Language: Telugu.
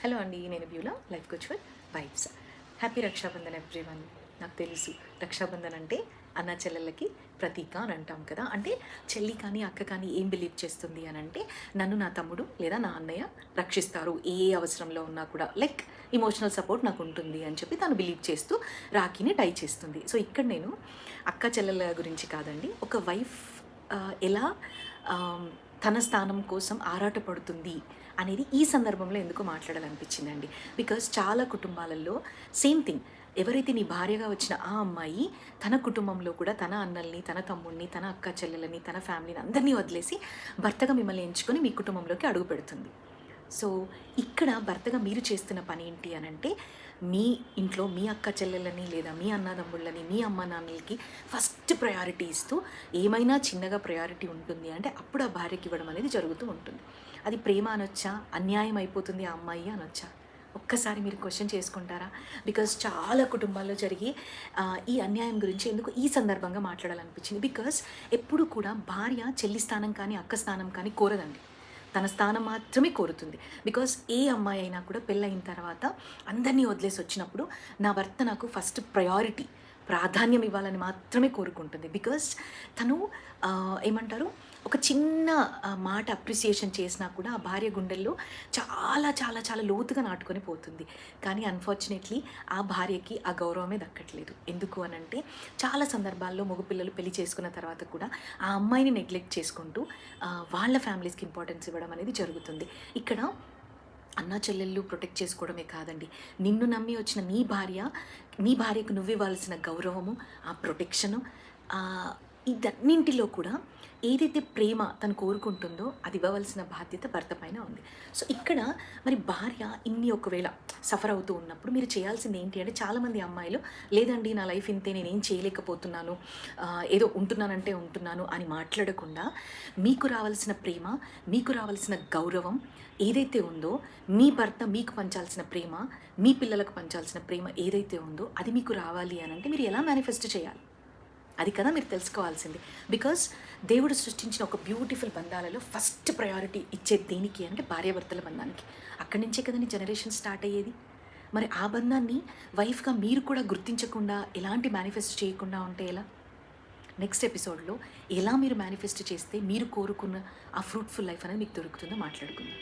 హలో అండి, నేను Beulah, life coach for wives. Happy Raksha Bandhan everyone. నాకు తెలుసు రక్షాబంధన్ అంటే అన్న చెల్లెళ్ళకి ప్రతీక అని అంటాం కదా. అంటే చెల్లి కానీ అక్క కానీ ఏం బిలీవ్ చేస్తుంది అని అంటే, నన్ను నా తమ్ముడు లేదా నా అన్నయ్య రక్షిస్తారు ఏ అవసరంలో ఉన్నా కూడా, లైక్ ఇమోషనల్ సపోర్ట్ నాకు ఉంటుంది అని చెప్పి తను బిలీవ్ చేస్తూ రాఖీని టై చేస్తుంది. సో ఇక్కడ నేను అక్క చెల్లెళ్ళ గురించి కాదండి, ఒక వైఫ్ ఎలా తన స్థానం కోసం ఆరాటపడుతుంది అనేది ఈ సందర్భంలో ఎందుకు మాట్లాడాలనిపించిందండి. బికాజ్ చాలా కుటుంబాలలో సేమ్ థింగ్, ఎవరైతే నీ భార్యగా వచ్చిన ఆ అమ్మాయి తన కుటుంబంలో కూడా తన అన్నల్ని, తన తమ్ముడిని, తన అక్క చెల్లెలని, తన ఫ్యామిలీని అందరినీ వదిలేసి భర్తగా మిమ్మల్ని ఎంచుకొని మీ కుటుంబంలోకి అడుగు పెడుతుంది. సో ఇక్కడ భర్తగా మీరు చేస్తున్న పని ఏంటి అని అంటే, మీ ఇంట్లో మీ అక్క చెల్లెళ్ళని లేదా మీ అన్నదమ్ముళ్ళని, మీ అమ్మ నాన్నలకి ఫస్ట్ ప్రయారిటీ ఇస్తూ, ఏమైనా చిన్నగా ప్రయారిటీ ఉంటుంది అంటే అప్పుడు ఆ భార్యకి ఇవ్వడం అనేది జరుగుతూ ఉంటుంది. అది ప్రేమ అనొచ్చా, అన్యాయం అయిపోతుంది ఆ అమ్మాయి అనొచ్చా? ఒక్కసారి మీరు క్వశ్చన్ చేసుకుంటారా? బికాజ్ చాలా కుటుంబాల్లో జరిగి ఈ అన్యాయం గురించి ఎందుకు ఈ సందర్భంగా మాట్లాడాలనిపించింది. బికాజ్ ఎప్పుడు కూడా భార్య చెల్లి స్థానం కానీ అక్క స్థానం కానీ కోరదండి, తన స్థానం మాత్రమే కోరుతుంది. బికాస్ ఏ అమ్మాయి అయినా కూడా పెళ్ళయిన తర్వాత అందరినీ వదిలేసి వచ్చినప్పుడు నా భర్త నాకు ఫస్ట్ ప్రయారిటీ, ప్రాధాన్యం ఇవ్వాలని మాత్రమే కోరుకుంటుంది. బికాస్ తను ఏమంటారు, ఒక చిన్న మాట అప్రిసియేషన్ చేసినా కూడా ఆ భార్య గుండెల్లో చాలా చాలా చాలా లోతుగా నాటుకొని పోతుంది. కానీ అన్ఫార్చునేట్లీ ఆ భార్యకి ఆ గౌరవమే దక్కట్లేదు. ఎందుకు అనంటే, చాలా సందర్భాల్లో మగపిల్లలు పెళ్లి చేసుకున్న తర్వాత కూడా ఆ అమ్మాయిని నెగ్లెక్ట్ చేసుకుంటూ వాళ్ళ ఫ్యామిలీస్కి ఇంపార్టెన్స్ ఇవ్వడం అనేది జరుగుతుంది. ఇక్కడ అన్నా చెల్లెళ్ళు ప్రొటెక్ట్ చేసుకోవడమే కాదండి, నిన్ను నమ్మి వచ్చిన నీ భార్యకు నువ్వు ఇవ్వాల్సిన గౌరవము, ఆ ప్రొటెక్షను, ఇదన్నింటిలో కూడా ఏదైతే ప్రేమ తను కోరుకుంటుందో అది ఇవ్వవలసిన బాధ్యత భర్త పైన ఉంది. సో ఇక్కడ మరి భార్య ఇన్ని ఒకవేళ సఫర్ అవుతూ ఉన్నప్పుడు మీరు చేయాల్సింది ఏంటి అంటే, చాలామంది అమ్మాయిలు లేదండి నా లైఫ్ ఇంతే, నేనేం చేయలేకపోతున్నాను, ఏదో ఉంటున్నానంటే ఉంటున్నాను అని మాట్లాడకుండా, మీకు రావాల్సిన ప్రేమ, మీకు రావాల్సిన గౌరవం ఏదైతే ఉందో, మీ భర్త మీకు పంచాల్సిన ప్రేమ, మీ పిల్లలకు పంచాల్సిన ప్రేమ ఏదైతే ఉందో అది మీకు రావాలి అని అంటే మీరు ఎలా మేనిఫెస్ట్ చేయాలి, అది కదా మీరు తెలుసుకోవాల్సింది. బికాస్ దేవుడు సృష్టించిన ఒక బ్యూటిఫుల్ బంధాలలో ఫస్ట్ ప్రయారిటీ ఇచ్చేది దేనికి అంటే భార్యాభర్తల బంధానికి. అక్కడి నుంచే కదండి జనరేషన్ స్టార్ట్ అయ్యేది. మరి ఆ బంధాన్ని వైఫ్గా మీరు కూడా గుర్తించకుండా, ఎలాంటి మేనిఫెస్ట్ చేయకుండా ఉంటే ఎలా? నెక్స్ట్ ఎపిసోడ్లో ఎలా మీరు మేనిఫెస్ట్ చేస్తే మీరు కోరుకున్న ఆ ఫ్రూట్ఫుల్ లైఫ్ అనేది మీకు దొరుకుతుందో మాట్లాడుకుందాం.